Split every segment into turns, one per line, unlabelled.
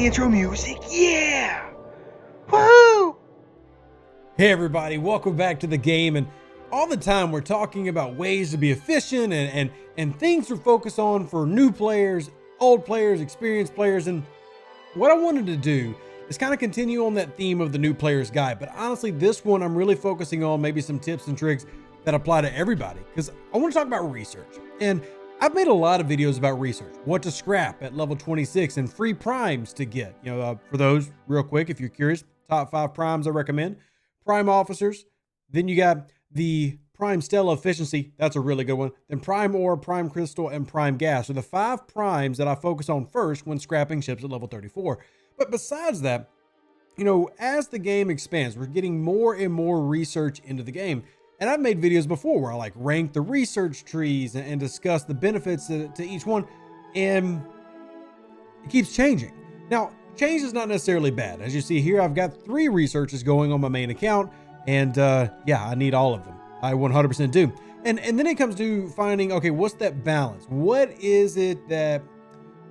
the intro music. Yeah! Woohoo!
Hey everybody, welcome back to the game. And all the time we're talking about ways to be efficient and things to focus on for new players, old players, experienced players. And what I wanted to do is kind of continue on that theme of the new player's guide. But honestly, this one I'm really focusing on maybe some tips and tricks that apply to everybody, because I want to talk about research. And I've made a lot of videos about research, what to scrap at level 26 and free primes to get. For those real quick, if you're curious, top 5 primes I recommend. Prime officers, then you got the prime stella efficiency. That's a really good one. Then prime ore, prime crystal, and prime gas are the 5 primes that I focus on first when scrapping ships at level 34. But besides that, as the game expands, we're getting more and more research into the game. And I've made videos before where I rank the research trees and discuss the benefits to each one. And it keeps changing. Now, change is not necessarily bad. As you see here, I've got 3 researches going on my main account. And I need all of them. I 100% do. And then it comes to finding, okay, what's that balance? What is it that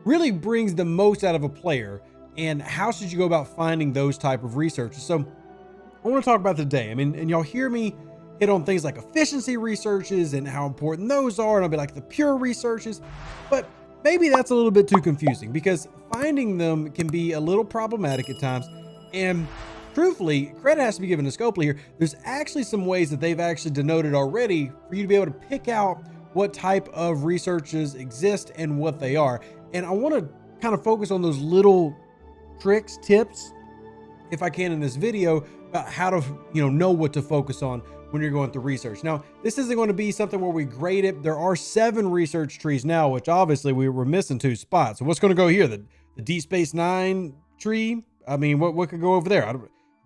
really brings the most out of a player? And how should you go about finding those type of researches? So I want to talk about today. And y'all hear me hit on things like efficiency researches and how important those are. And I'll be like the pure researches, but maybe that's a little bit too confusing because finding them can be a little problematic at times. And truthfully, credit has to be given to Scopely here. There's actually some ways that they've actually denoted already for you to be able to pick out what type of researches exist and what they are. And I want to kind of focus on those little tricks, tips, if I can in this video, about how to, know what to focus on when you're going through research. Now, this isn't going to be something where we grade it. There are 7 research trees now, which obviously we were missing 2 spots. So what's going to go here? The Deep Space Nine tree? I mean, what could go over there?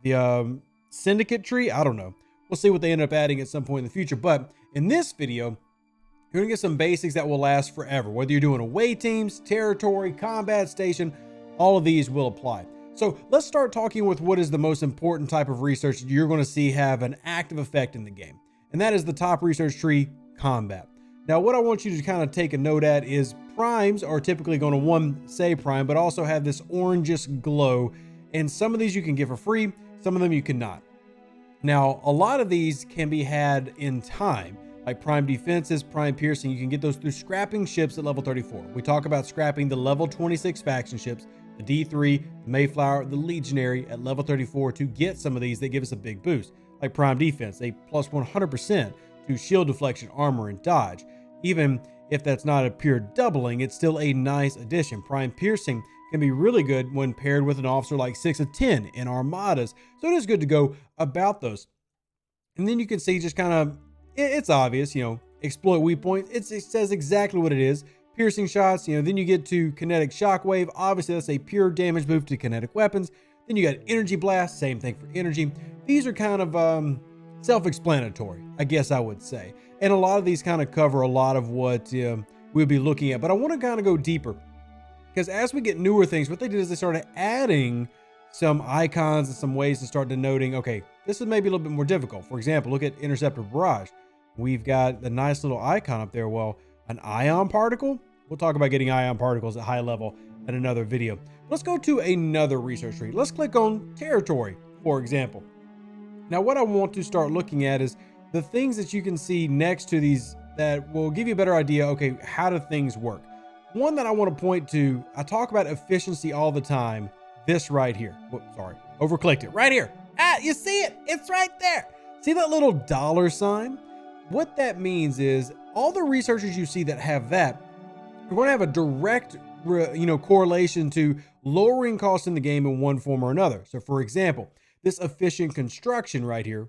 The Syndicate tree? I don't know. We'll see what they end up adding at some point in the future. But in this video, you're going to get some basics that will last forever. Whether you're doing away teams, territory, combat station, all of these will apply. So let's start talking with what is the most important type of research that you're going to see have an active effect in the game. And that is the top research tree, combat. Now, what I want you to kind of take a note at is primes are typically going to say prime, but also have this orangish glow. And some of these you can get for free. Some of them you cannot. Now, a lot of these can be had in time, like prime defenses, prime piercing. You can get those through scrapping ships at level 34. We talk about scrapping the level 26 faction ships, the D3, the Mayflower, the Legionary at level 34 to get some of these that give us a big boost, like prime defense, a plus 100% to shield deflection, armor, and dodge. Even if that's not a pure doubling, it's still a nice addition. Prime piercing can be really good when paired with an officer like 6 of 10 in armadas. So it is good to go about those. And then you can see just kind of, it's obvious, exploit weak points. It says exactly what it is. Piercing shots, then you get to kinetic shockwave. Obviously, that's a pure damage move to kinetic weapons. Then you got energy blast, same thing for energy. These are kind of self-explanatory, I guess I would say. And a lot of these kind of cover a lot of what we'll be looking at. But I want to kind of go deeper because as we get newer things, what they did is they started adding some icons and some ways to start denoting, okay, this is maybe a little bit more difficult. For example, look at Interceptor Barrage. We've got the nice little icon up there. Well, an ion particle? We'll talk about getting ion particles at high level in another video. Let's go to another research tree. Let's click on territory, for example. Now, what I want to start looking at is the things that you can see next to these that will give you a better idea, okay, how do things work? One that I want to point to, I talk about efficiency all the time. This right here. Whoops, sorry, overclicked it. Right here. You see it? It's right there. See that little $sign? What that means is all the researchers you see that have that are going to have a direct, correlation to lowering costs in the game in one form or another. So, for example, this efficient construction right here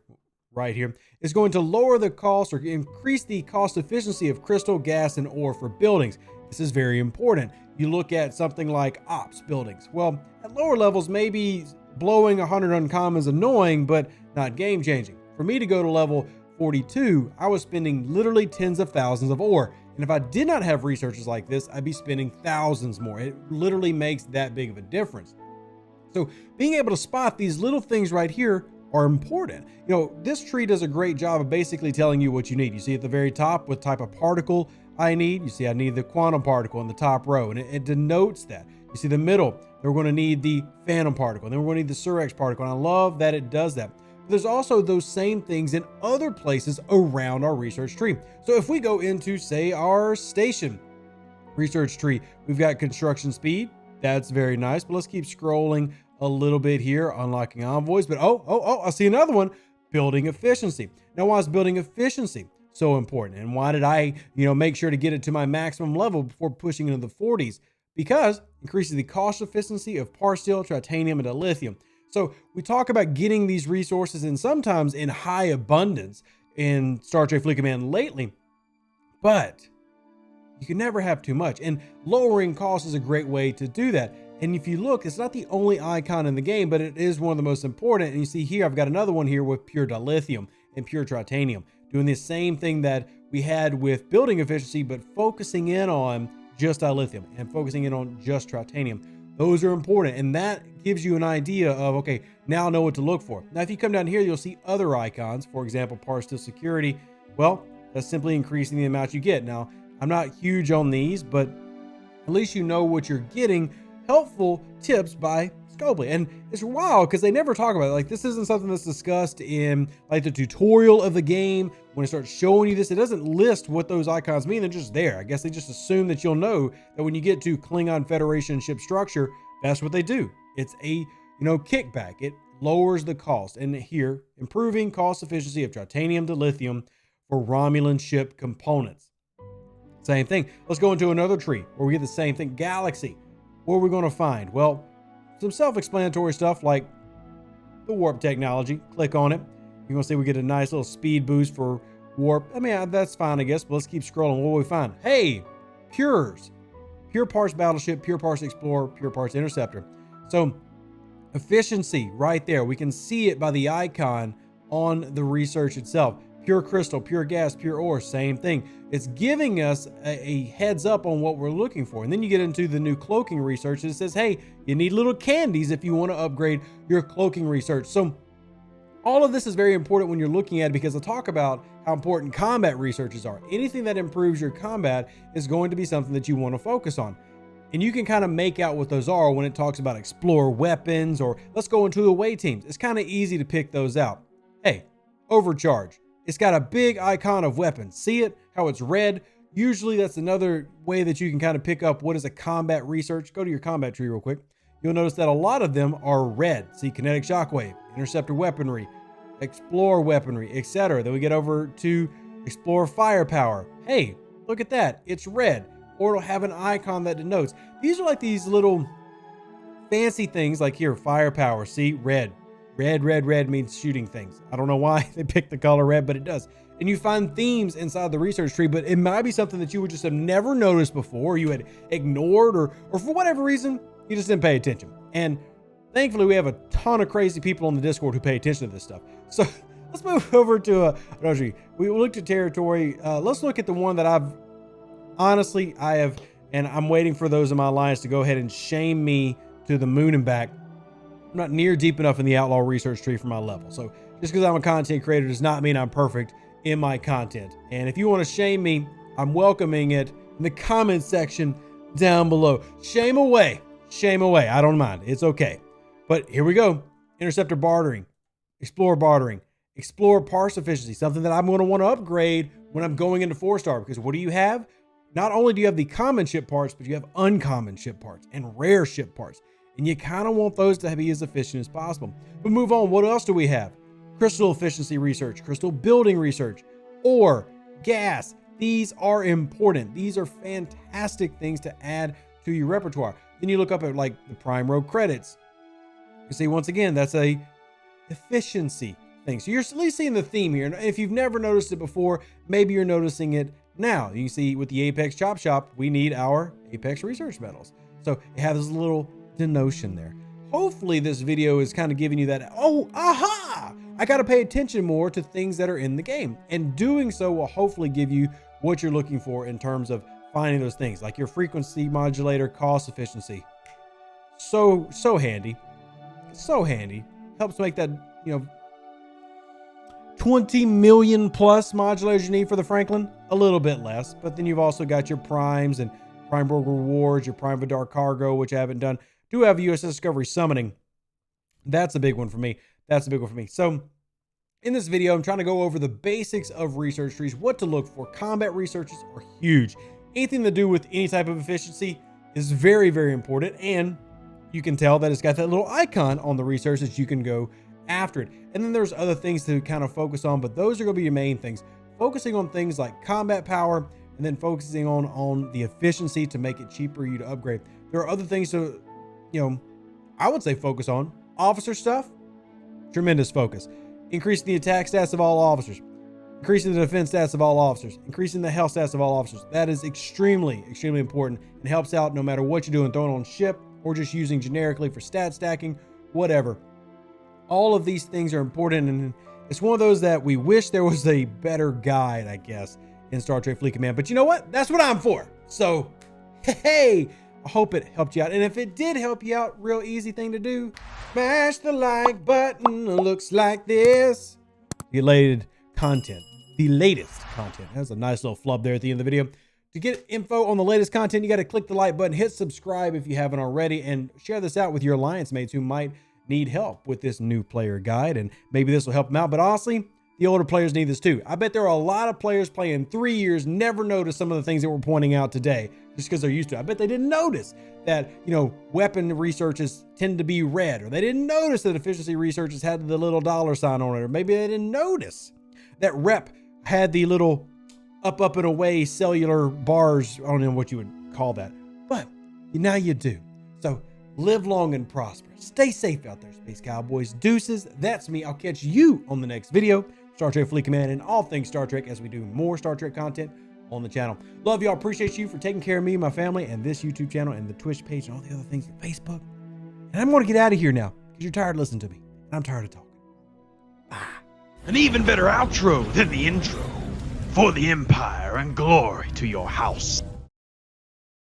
is going to lower the cost or increase the cost efficiency of crystal, gas, and ore for buildings. This is very important. You look at something like ops buildings. Well, at lower levels, maybe blowing 100 uncommon is annoying, but not game changing. For me to go to level 42, I was spending literally tens of thousands of ore. And if I did not have researchers like this, I'd be spending thousands more. It literally makes that big of a difference. So being able to spot these little things right here are important. This tree does a great job of basically telling you what you need. You see at the very top what type of particle I need. You see I need the quantum particle in the top row, and it denotes that. You You see the middle, then we're going to need the phantom particle, then we're going to need the Surex particle. And I love that it does that. But there's also those same things in other places around our research tree. So if we go into, say, our station research tree, we've got construction speed. That's very nice, but let's keep scrolling a little bit here, unlocking envoys. But oh, I see another one, building efficiency. Now, why is building efficiency so important? And why did I, make sure to get it to my maximum level before pushing into the 40s? Because it increases the cost efficiency of par steel, titanium, and lithium. So we talk about getting these resources and sometimes in high abundance in Star Trek Fleet Command lately, but you can never have too much, and lowering costs is a great way to do that. And if you look, it's not the only icon in the game, but it is one of the most important. And you see here, I've got another one here with pure dilithium and pure titanium, doing the same thing that we had with building efficiency, but focusing in on just dilithium and focusing in on just titanium. Those are important, and that gives you an idea of, okay, now I know what to look for. Now, if you come down here, you'll see other icons. For example, par steel security. Well, that's simply increasing the amount you get. Now, I'm not huge on these, but at least you know what you're getting. Helpful tips by Scopely. And it's wild because they never talk about it. Like, this isn't something that's discussed in like the tutorial of the game. When it starts showing you this, it doesn't list what those icons mean. They're just there. I guess they just assume that you'll know that when you get to Klingon Federation ship structure, that's what they do. It's a, kickback. It lowers the cost. And here, improving cost efficiency of titanium to lithium for Romulan ship components. Same thing. Let's go into another tree where we get the same thing. Galaxy. What are we going to find? Well, some self-explanatory stuff like the warp technology. Click on it. You're going to see we get a nice little speed boost for warp. I mean, that's fine, I guess, but let's keep scrolling. What will we find? Hey, Pures. Pure Parts Battleship, Pure Parts Explorer, Pure Parts Interceptor. So efficiency right there. We can see it by the icon on the research itself. Pure crystal, pure gas, pure ore, same thing. It's giving us a heads up on what we're looking for. And then you get into the new cloaking research. It says, hey, you need little candies if you want to upgrade your cloaking research. So all of this is very important when you're looking at it, because I talk about how important combat researches are. Anything that improves your combat is going to be something that you want to focus on. And you can kind of make out what those are when it talks about explore weapons or let's go into away teams. It's kind of easy to pick those out. Hey, overcharge. It's got a big icon of weapons. See it? How it's red? Usually that's another way that you can kind of pick up what is a combat research. Go to your combat tree real quick. You'll notice that a lot of them are red. See, kinetic shockwave, interceptor weaponry, explore weaponry, etc. Then we get over to explore firepower. Hey, look at that. It's red. Or it'll have an icon that denotes. These are like these little fancy things like here, firepower. See, red. Red means shooting things. I don't know why they picked the color red, but it does. And you find themes inside the research tree, but it might be something that you would just have never noticed before, you had ignored, or for whatever reason, you just didn't pay attention. And thankfully, we have a ton of crazy people on the Discord who pay attention to this stuff. So let's move over to we looked at territory. Let's look at the one that I have, and I'm waiting for those in my alliance to go ahead and shame me to the moon and back. I'm not near deep enough in the Outlaw Research tree for my level. So just because I'm a content creator does not mean I'm perfect in my content. And if you want to shame me, I'm welcoming it in the comment section down below. Shame away. I don't mind. It's okay. But here we go. Interceptor bartering, explore parts efficiency, something that I'm going to want to upgrade when I'm going into 4-star, because what do you have? Not only do you have the common ship parts, but you have uncommon ship parts and rare ship parts. And you kind of want those to be as efficient as possible. But move on. What else do we have? Crystal efficiency research, crystal building research, ore, gas. These are important. These are fantastic things to add to your repertoire. Then you look up at like the prime row credits. You see, once again, that's a efficiency thing. So you're at least seeing the theme here. And if you've never noticed it before, maybe you're noticing it now. You can see with the Apex Chop Shop, we need our Apex research medals. So it has a little denotion there. Hopefully this video is kind of giving you that, oh, aha! I got to pay attention more to things that are in the game. And doing so will hopefully give you what you're looking for in terms of finding those things like your frequency modulator, cost efficiency. So handy. So handy. Helps make that, 20 million plus modulators you need for the Franklin. A little bit less, but then you've also got your primes and Prime Broker rewards, your Prime Vidar cargo, which I haven't done. Do have USS Discovery summoning. That's a big one for me. So in this video, I'm trying to go over the basics of research trees, what to look for. Combat researches are huge. Anything to do with any type of efficiency is very, very important. And you can tell that it's got that little icon on the research that you can go after it. And then there's other things to kind of focus on, but those are going to be your main things. Focusing on things like combat power, and then focusing on the efficiency to make it cheaper for you to upgrade. There are other things to, I would say focus on. Officer stuff, tremendous focus. Increasing the attack stats of all officers. Increasing the defense stats of all officers. Increasing the health stats of all officers. That is extremely, extremely important and helps out no matter what you're doing, throwing on ship or just using generically for stat stacking, whatever. All of these things are important, and it's one of those that we wish there was a better guide, I guess, in Star Trek Fleet Command. But you know what? That's what I'm for. So, hey, I hope it helped you out. And if it did help you out, real easy thing to do, smash the like button. It looks like this. The latest content. That's a nice little flub there at the end of the video. To get info on the latest content, you got to click the like button, hit subscribe if you haven't already, and share this out with your alliance mates who might need help with this new player guide, and maybe this will help them out. But honestly, the older players need this too. I bet there are a lot of players playing 3 years, never noticed some of the things that we're pointing out today just because they're used to it. I bet they didn't notice that, weapon researches tend to be red, or they didn't notice that efficiency researches had the little $ sign on it, or maybe they didn't notice that rep had the little up and away cellular bars. I don't know what you would call that, but now you do. So live long and prosper. Stay safe out there, Space Cowboys. Deuces, that's me. I'll catch you on the next video. Star Trek Fleet Command and all things Star Trek as we do more Star Trek content on the channel. Love y'all. Appreciate you for taking care of me, my family, and this YouTube channel and the Twitch page and all the other things, and Facebook. And I'm going to get out of here now because you're tired of listening to me. And I'm tired of talking. Bye.
An even better outro than the intro. For the Empire and glory to your house.